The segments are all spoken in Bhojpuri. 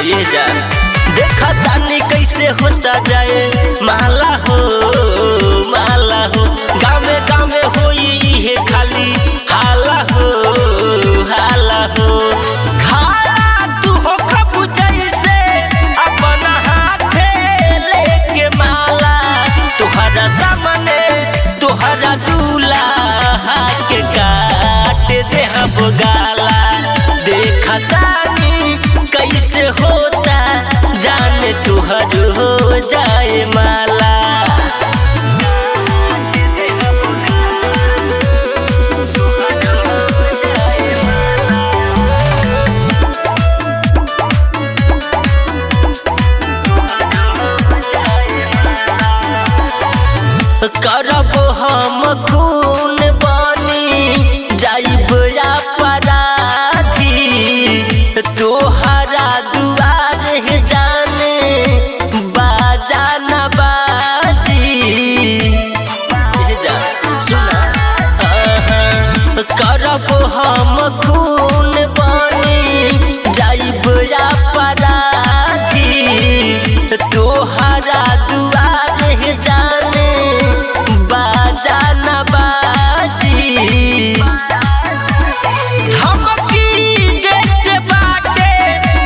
ये जा देखा तानी कैसे होता जाए माला हो गाँव में होई ये खाली हाला हो खाला तू हो खबू जैसे अपना हाथे लेके माला तुहरा सामने तुहरा दूल्हा के काट दे हम गाला देखा तानी कैसे होता जाने तुहर हो जाए माला करब हम खून बानी जाइब अपराधी तोहरा दुआर जाने बाजा न बाजी सुना करब हम खून बानी जाइब अपराधी तोहरा दुआर जाने बाजा न बाजी हम की देते बाटे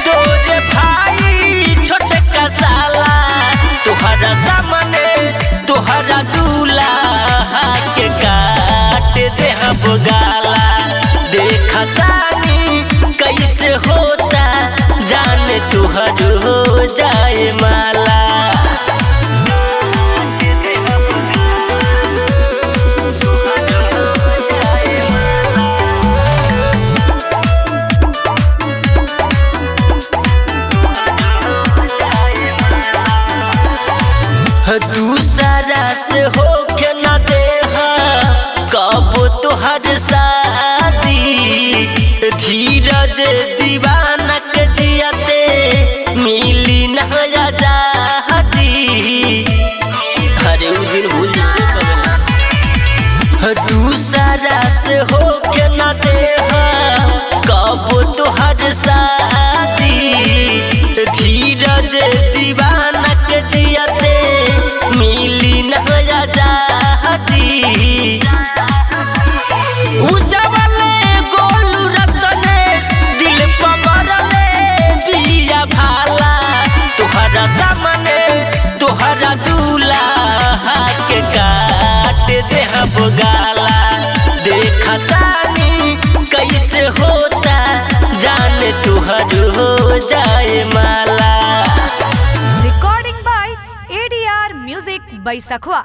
तोरे भाई छोटे का साला तुहरा सामने तुहरा दूल्हा के काट दे हम गाला देखा तानी कैसे होता जाने तुहर हो जाए माला दूसरा से होके न देहा कब तुहर शादी धीरज दीवाना के जियाते मिली न आजादी अरे उ दिन भूल दूसरा से होके न देहा कब तुहर शादी धीरज दीवाना के जियाते मिली न आजादी उजवले गोलू रतनेश दिल पर मरले बिया भाला तुहरा सामने तुहरा दूल्हा के काट दे हम गाला देखा तानी कैसे होता जाने तुहर हो जाए माला Recording by ADR Music by Sakhwa.